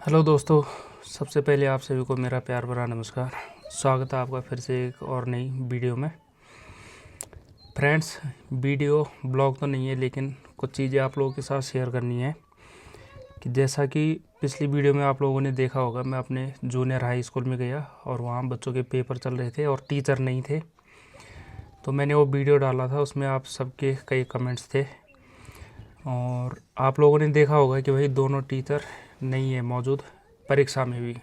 Hello दोस्तों, सबसे पहले आप सभी को मेरा प्यार भरा नमस्कार। स्वागत है आपका फिर से एक और नई वीडियो में। फ्रेंड्स, वीडियो ब्लॉग तो नहीं है, लेकिन कुछ चीज़ें आप लोगों के साथ शेयर करनी है। कि जैसा कि पिछली वीडियो में आप लोगों ने देखा होगा, मैं अपने जूनियर हाई स्कूल में गया और वहाँ बच्चों के पेपर चल रहे थे और टीचर नहीं थे। तो मैंने वो वीडियो डाला था, उसमें आप सबके कई कमेंट्स थे और आप लोगों ने देखा होगा कि भाई दोनों टीचर नहीं है मौजूद परीक्षा में भी।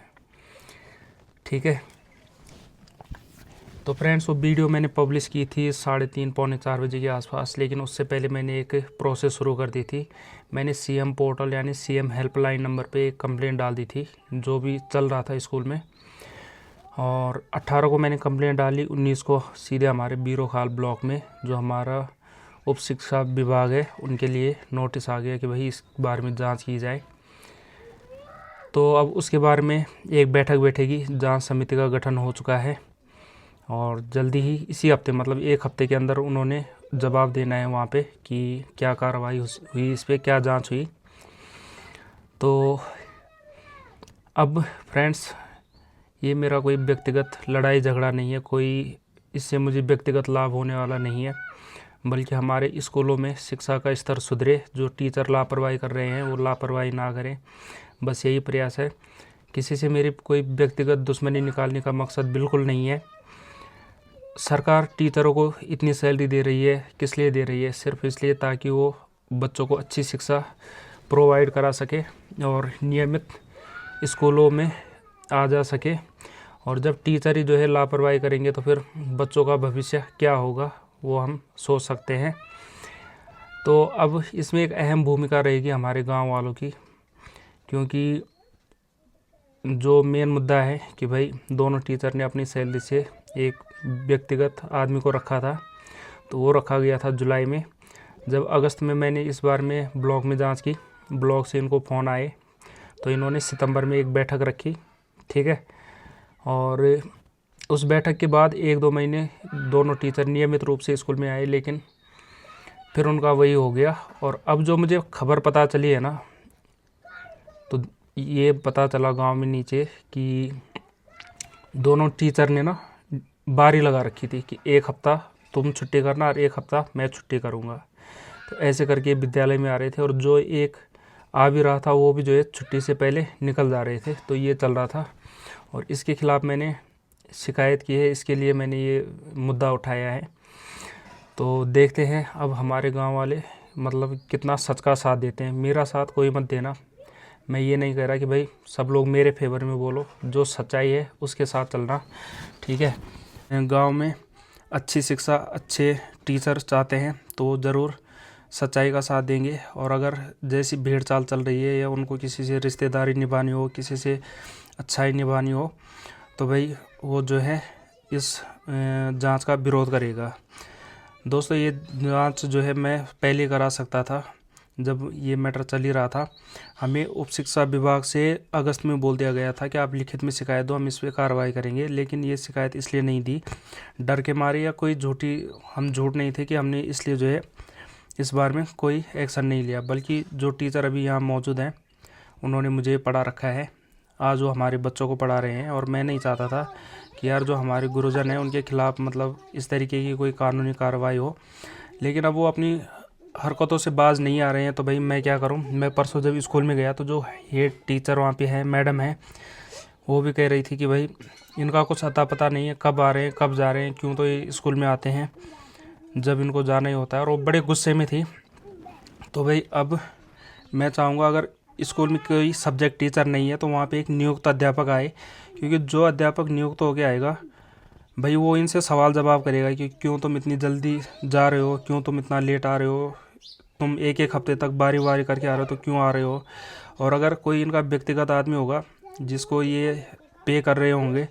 ठीक है, तो फ्रेंड्स वो वीडियो मैंने पब्लिश की थी 3:30 पौने 4 बजे के आसपास, लेकिन उससे पहले मैंने एक प्रोसेस शुरू कर दी थी। मैंने सीएम पोर्टल यानी सीएम हेल्पलाइन नंबर पे एक कंप्लेंट डाल दी थी, जो भी चल रहा था स्कूल में। और 18 को मैंने कंप्लेंट डाली, 19 को सीधे हमारे बीरोखाल ब्लॉक में जो हमारा उप शिक्षा विभाग है उनके लिए नोटिस आ गया कि भाई इस बारे में जांच की जाए। तो अब उसके बारे में एक बैठक बैठेगी, जांच समिति का गठन हो चुका है और जल्दी ही इसी हफ्ते मतलब एक हफ्ते के अंदर उन्होंने जवाब देना है वहाँ पे कि क्या कार्रवाई हुई, इस पर क्या जांच हुई। तो अब फ्रेंड्स, ये मेरा कोई व्यक्तिगत लड़ाई झगड़ा नहीं है, कोई इससे मुझे व्यक्तिगत लाभ होने वाला नहीं है, बल्कि हमारे स्कूलों में शिक्षा का स्तर सुधरे। जो टीचर लापरवाही कर रहे हैं वो लापरवाही ना करें, बस यही प्रयास है। किसी से मेरी कोई व्यक्तिगत दुश्मनी निकालने का मकसद बिल्कुल नहीं है। सरकार टीचरों को इतनी सैलरी दे रही है, किस लिए दे रही है? सिर्फ इसलिए ताकि वो बच्चों को अच्छी शिक्षा प्रोवाइड करा सके और नियमित स्कूलों में आ जा सके। और जब टीचर ही जो है लापरवाही करेंगे तो फिर बच्चों का भविष्य क्या होगा वो हम सोच सकते हैं। तो अब इसमें एक अहम भूमिका रहेगी हमारे गांव वालों की, क्योंकि जो मेन मुद्दा है कि भाई दोनों टीचर ने अपनी सैलरी से एक व्यक्तिगत आदमी को रखा था, तो वो रखा गया था जुलाई में। जब अगस्त में मैंने इस बार में ब्लॉक में जांच की, ब्लॉक से इनको फ़ोन आए, तो इन्होंने सितंबर में एक बैठक रखी। ठीक है, और उस बैठक के बाद 1-2 महीने दोनों टीचर नियमित रूप से स्कूल में आए, लेकिन फिर उनका वही हो गया। और अब जो मुझे खबर पता चली है ना, तो ये पता चला गांव में नीचे कि दोनों टीचर ने ना बारी लगा रखी थी कि एक हफ्ता तुम छुट्टी करना और एक हफ्ता मैं छुट्टी करूंगा। तो ऐसे करके विद्यालय में आ रहे थे और जो एक आ भी रहा था वो भी जो है छुट्टी से पहले निकल जा रहे थे। तो ये चल रहा था और इसके खिलाफ़ मैंने शिकायत की है, इसके लिए मैंने ये मुद्दा उठाया है। तो देखते हैं अब हमारे गांव वाले मतलब कितना सच का साथ देते हैं। मेरा साथ कोई मत देना, मैं ये नहीं कह रहा कि भाई सब लोग मेरे फेवर में बोलो, जो सच्चाई है उसके साथ चलना। ठीक है, गांव में अच्छी शिक्षा, अच्छे टीचर चाहते हैं तो ज़रूर सच्चाई का साथ देंगे। और अगर जैसी भीड़ चाल चल रही है या उनको किसी से रिश्तेदारी निभानी हो, किसी से अच्छाई निभानी हो, तो भाई वो जो है इस जांच का विरोध करेगा। दोस्तों, ये जांच जो है मैं पहले करा सकता था जब ये मैटर चल ही रहा था। हमें उप शिक्षा विभाग से अगस्त में बोल दिया गया था कि आप लिखित में शिकायत दो, हम इस पर कार्रवाई करेंगे। लेकिन ये शिकायत इसलिए नहीं दी डर के मारे, या कोई हम झूठ नहीं थे कि हमने इसलिए जो है इस बार में कोई एक्शन नहीं लिया, बल्कि जो टीचर अभी यहाँ मौजूद हैं उन्होंने मुझे पढ़ा रखा है, आज वो हमारे बच्चों को पढ़ा रहे हैं। और मैं नहीं चाहता था कि यार जो हमारे गुरुजन हैं उनके खिलाफ़ मतलब इस तरीके की कोई कानूनी कार्रवाई हो। लेकिन अब वो अपनी हरकतों से बाज नहीं आ रहे हैं, तो भाई मैं क्या करूं। मैं परसों जब स्कूल में गया तो जो हेड टीचर वहाँ पे है, मैडम है, वो भी कह रही थी कि भाई इनका कुछ अता पता नहीं है, कब आ रहे हैं कब जा रहे हैं, क्यों तो ये स्कूल में आते हैं जब इनको जाना ही होता है। और वो बड़े गुस्से में थी। तो भाई अब मैं चाहूँगा अगर स्कूल में कोई सब्जेक्ट टीचर नहीं है तो वहाँ पे एक नियुक्त अध्यापक आए, क्योंकि जो अध्यापक नियुक्त होकर आएगा भाई वो इनसे सवाल जवाब करेगा कि क्यों तुम इतनी जल्दी जा रहे हो, क्यों तुम इतना लेट आ रहे हो, तुम एक एक हफ्ते तक बारी बारी करके आ रहे हो तो क्यों आ रहे हो। और अगर कोई इनका व्यक्तिगत आदमी होगा जिसको ये पे कर रहे होंगे,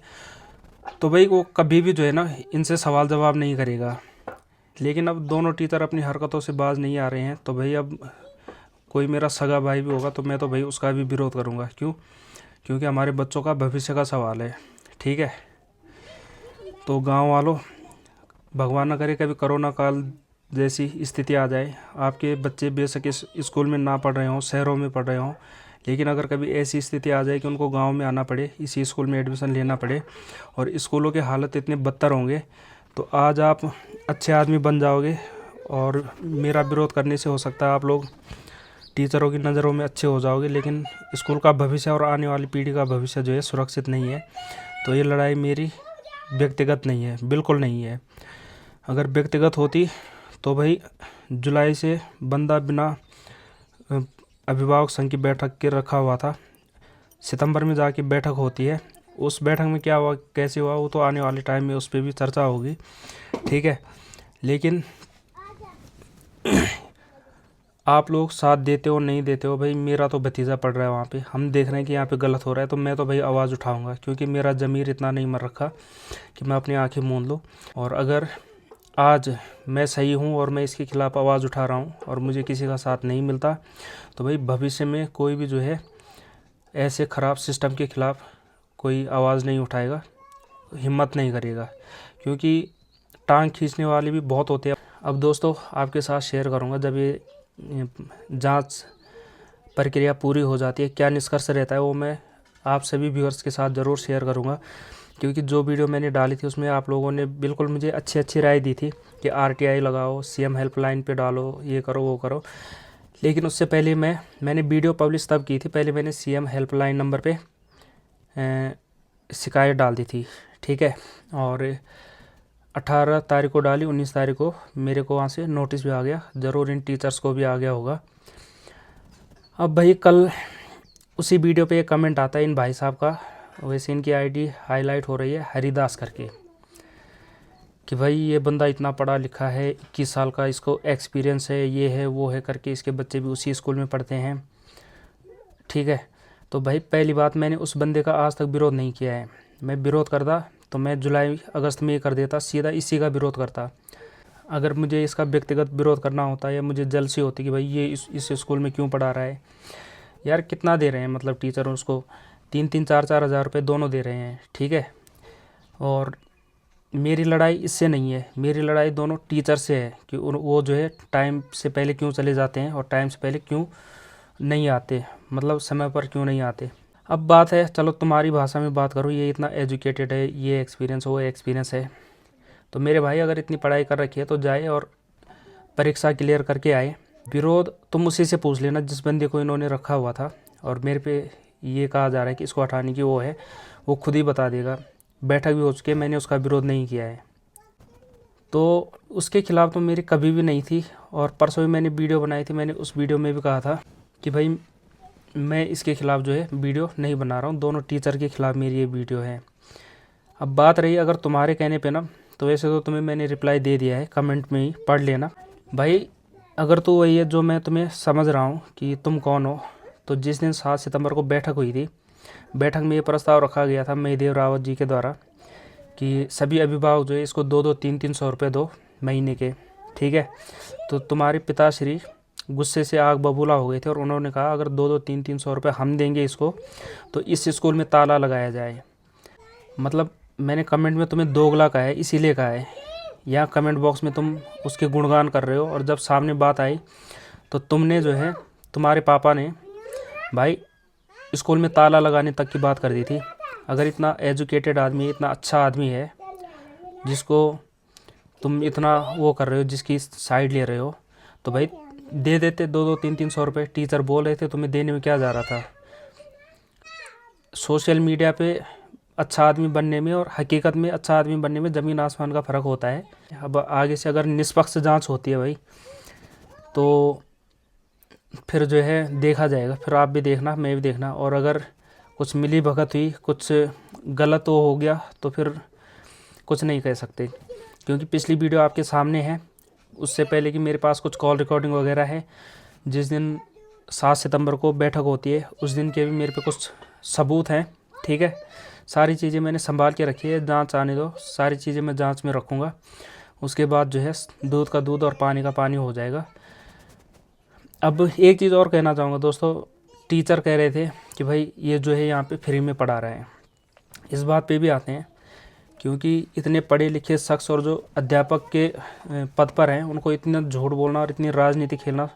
तो भाई वो कभी भी जो है ना इनसे सवाल जवाब नहीं करेगा। लेकिन अब दोनों टीचर अपनी हरकतों से बाज नहीं आ रहे हैं, तो भाई अब कोई मेरा सगा भाई भी होगा तो मैं तो भाई उसका भी विरोध करूँगा। क्यों? क्योंकि हमारे बच्चों का भविष्य का सवाल है। ठीक है, तो गांव वालों, भगवान न करे कभी कोरोना काल जैसी स्थिति आ जाए, आपके बच्चे बेशक इस स्कूल में ना पढ़ रहे हों, शहरों में पढ़ रहे हों, लेकिन अगर कभी ऐसी स्थिति आ जाए कि उनको गांव में आना पड़े, इसी स्कूल में एडमिशन लेना पड़े और स्कूलों के हालत इतने बदतर होंगे, तो आज आप अच्छे आदमी बन जाओगे और मेरा विरोध करने से हो सकता है आप लोग टीचरों की नज़रों में अच्छे हो जाओगे, लेकिन स्कूल का भविष्य और आने वाली पीढ़ी का भविष्य जो है सुरक्षित नहीं है। तो ये लड़ाई मेरी व्यक्तिगत नहीं है, बिल्कुल नहीं है। अगर व्यक्तिगत होती तो भाई जुलाई से बंदा बिना अभिभावक संघ की बैठक के रखा हुआ था। सितंबर में जाके बैठक होती है, उस बैठक में क्या हुआ कैसे हुआ वो तो आने वाले टाइम में उस पर भी चर्चा होगी, ठीक है। लेकिन आप लोग साथ देते हो नहीं देते हो, भाई मेरा तो भतीजा पढ़ रहा है वहाँ पे, हम देख रहे हैं कि यहाँ पे गलत हो रहा है, तो मैं तो भाई आवाज़ उठाऊंगा, क्योंकि मेरा ज़मीर इतना नहीं मर रखा कि मैं अपनी आंखें मूंद लूँ। और अगर आज मैं सही हूँ और मैं इसके खिलाफ़ आवाज़ उठा रहा हूँ और मुझे किसी का साथ नहीं मिलता, तो भाई भविष्य में कोई भी जो है ऐसे ख़राब सिस्टम के खिलाफ़ कोई आवाज़ नहीं उठाएगा, हिम्मत नहीं करेगा, क्योंकि टांग खींचने वाले भी बहुत होते हैं। अब दोस्तों आपके साथ शेयर करूँगा जब ये जांच प्रक्रिया पूरी हो जाती है क्या निष्कर्ष रहता है, वो मैं आप सभी व्यूअर्स के साथ ज़रूर शेयर करूँगा। क्योंकि जो वीडियो मैंने डाली थी उसमें आप लोगों ने बिल्कुल मुझे अच्छी राय दी थी कि RTI लगाओ, CM हेल्पलाइन पे डालो, ये करो वो करो। लेकिन उससे पहले मैंने वीडियो पब्लिश तब की थी, पहले मैंने CM हेल्पलाइन नंबर पे शिकायत डाल दी थी, ठीक है। और 18 तारीख को डाली, 19 तारीख को मेरे को वहाँ से नोटिस भी आ गया, ज़रूर इन टीचर्स को भी आ गया होगा। अब भाई कल उसी वीडियो पे एक कमेंट आता है इन भाई साहब का, वैसे इनकी ID हाईलाइट हो रही है हरिदास करके, कि भाई ये बंदा इतना पढ़ा लिखा है, 21 साल का इसको एक्सपीरियंस है, ये है वो है करके इसके बच्चे भी उसी स्कूल में पढ़ते हैं, ठीक है। तो भाई पहली बात, मैंने उस बंदे का आज तक विरोध नहीं किया है। मैं विरोध करता तो मैं जुलाई अगस्त में ये कर देता, सीधा इसी का विरोध करता। अगर मुझे इसका व्यक्तिगत विरोध करना होता या मुझे जलसी होती कि भाई ये इस स्कूल में क्यों पढ़ा रहा है, यार कितना दे रहे हैं, मतलब टीचर उसको 3-3 4-4 हज़ार रुपये दोनों दे रहे हैं, ठीक है। और मेरी लड़ाई इससे नहीं है, मेरी लड़ाई दोनों टीचर से है कि वो जो है टाइम से पहले क्यों चले जाते हैं और टाइम से पहले क्यों नहीं आते, मतलब समय पर क्यों नहीं आते। अब बात है, चलो तुम्हारी भाषा में बात करूँ, ये इतना एजुकेटेड है, ये एक्सपीरियंस वो एक्सपीरियंस है, तो मेरे भाई अगर इतनी पढ़ाई कर रखी है तो जाए और परीक्षा क्लियर करके आए। विरोध तुम उसी से पूछ लेना जिस बंदे को इन्होंने रखा हुआ था और मेरे पे ये कहा जा रहा है कि इसको हटाने की वो है, वो खुद ही बता देगा। बैठक भी हो चुकी है, मैंने उसका विरोध नहीं किया है, तो उसके खिलाफ़ तो मेरी कभी भी नहीं थी। और परसों भी मैंने वीडियो बनाई थी, मैंने उस वीडियो में भी कहा था कि भाई मैं इसके ख़िलाफ़ जो है वीडियो नहीं बना रहा हूँ, दोनों टीचर के ख़िलाफ़ मेरी ये वीडियो है। अब बात रही अगर तुम्हारे कहने पे ना, तो वैसे तो तुम्हें मैंने रिप्लाई दे दिया है, कमेंट में ही पढ़ लेना भाई। अगर तो वही है जो मैं तुम्हें समझ रहा हूँ कि तुम कौन हो, तो जिस दिन 7 सितंबर को बैठक हुई थी, बैठक में ये प्रस्ताव रखा गया था महिदेव रावत जी के द्वारा कि सभी अभिभावक जो है इसको 2-2 3-3 सौ रुपये दो महीने के, ठीक है। तो तुम्हारे पिताश्री गुस्से से आग बबूला हो गए थे और उन्होंने कहा अगर 2-2 3-3 सौ रुपये हम देंगे इसको तो इस स्कूल में ताला लगाया जाए। मतलब मैंने कमेंट में तुम्हें दोगला कहा है, इसीलिए कहा है। यहाँ कमेंट बॉक्स में तुम उसके गुणगान कर रहे हो और जब सामने बात आई तो तुमने जो है, तुम्हारे पापा ने भाई स्कूल में ताला लगाने तक की बात कर दी थी। अगर इतना एजुकेटेड आदमी, इतना अच्छा आदमी है जिसको तुम इतना वो कर रहे हो, जिसकी साइड ले रहे हो, तो भाई दे देते 2-2 3-3 सौ रुपये। टीचर बोल रहे थे, तुम्हें देने में क्या जा रहा था। सोशल मीडिया पे अच्छा आदमी बनने में और हकीकत में अच्छा आदमी बनने में ज़मीन आसमान का फ़र्क होता है। अब आगे से अगर निष्पक्ष जांच होती है भाई, तो फिर जो है देखा जाएगा, फिर आप भी देखना मैं भी देखना। और अगर कुछ मिली भगत हुई, कुछ गलत हो गया, तो फिर कुछ नहीं कह सकते, क्योंकि पिछली वीडियो आपके सामने है। उससे पहले कि मेरे पास कुछ कॉल रिकॉर्डिंग वगैरह है, जिस दिन 7 सितंबर को बैठक होती है उस दिन के भी मेरे पे कुछ सबूत हैं, ठीक है। सारी चीज़ें मैंने संभाल के रखी है, जांच आने दो, सारी चीज़ें मैं जांच में रखूँगा। उसके बाद जो है दूध का दूध और पानी का पानी हो जाएगा। अब एक चीज़ और कहना चाहूँगा दोस्तों, टीचर कह रहे थे कि भाई ये जो है यहाँ पे फ्री में पढ़ा रहे हैं। इस बात पे भी आते हैं, क्योंकि इतने पढ़े लिखे शख्स और जो अध्यापक के पद पर हैं उनको इतना झूठ बोलना और इतनी राजनीति खेलना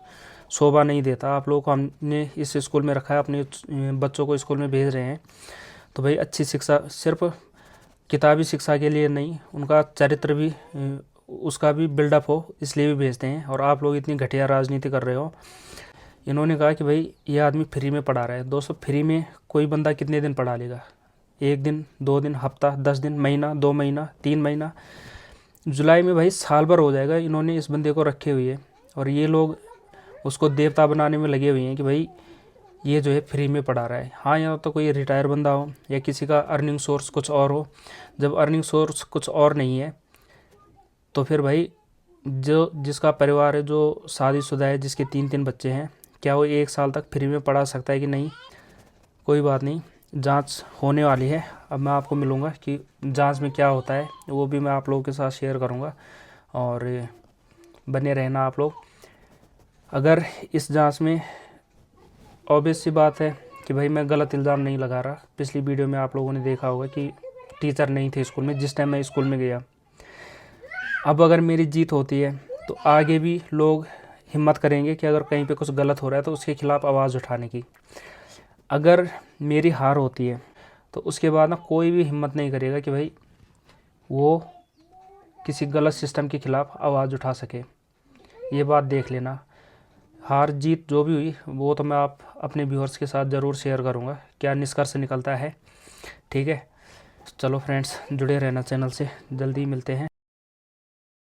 शोभा नहीं देता। आप लोगों को हमने इस स्कूल में रखा है, अपने बच्चों को स्कूल में भेज रहे हैं, तो भाई अच्छी शिक्षा, सिर्फ किताबी शिक्षा के लिए नहीं, उनका चरित्र भी उसका भी बिल्डअप हो, इसलिए भी भेजते हैं। और आप लोग इतनी घटिया राजनीति कर रहे हो। इन्होंने कहा कि भाई ये आदमी फ्री में पढ़ा रहा है। दोस्तों, फ्री में कोई बंदा कितने दिन पढ़ा लेगा? 1 दिन, 2 दिन, हफ्ता, 10 दिन, महीना, 2 महीना, 3 महीना, जुलाई में भाई साल भर हो जाएगा इन्होंने इस बंदे को रखे हुए है। और ये लोग उसको देवता बनाने में लगे हुए हैं कि भाई ये जो है फ्री में पढ़ा रहा है। हाँ, या तो कोई रिटायर बंदा हो या किसी का अर्निंग सोर्स कुछ और हो। जब अर्निंग सोर्स कुछ और नहीं है तो फिर भाई जो जिसका परिवार है, जो शादीशुदा है, जिसके 3-3 बच्चे हैं, क्या वो 1 साल तक फ्री में पढ़ा सकता है कि नहीं? कोई बात नहीं, जांच होने वाली है। अब मैं आपको मिलूँगा कि जांच में क्या होता है, वो भी मैं आप लोगों के साथ शेयर करूँगा। और बने रहना आप लोग। अगर इस जांच में, ऑब्वियस सी बात है कि भाई मैं गलत इल्ज़ाम नहीं लगा रहा। पिछली वीडियो में आप लोगों ने देखा होगा कि टीचर नहीं थे स्कूल में जिस टाइम मैं स्कूल में गया। अब अगर मेरी जीत होती है तो आगे भी लोग हिम्मत करेंगे कि अगर कहीं पे कुछ गलत हो रहा है तो उसके खिलाफ़ आवाज़ उठाने की। अगर मेरी हार होती है तो उसके बाद ना कोई भी हिम्मत नहीं करेगा कि भाई वो किसी गलत सिस्टम के खिलाफ़ आवाज़ उठा सके। ये बात देख लेना। हार जीत जो भी हुई वो तो मैं आप अपने व्यूअर्स के साथ ज़रूर शेयर करूँगा, क्या निष्कर्ष निकलता है। ठीक है, चलो फ्रेंड्स, जुड़े रहना चैनल से, जल्दी मिलते हैं।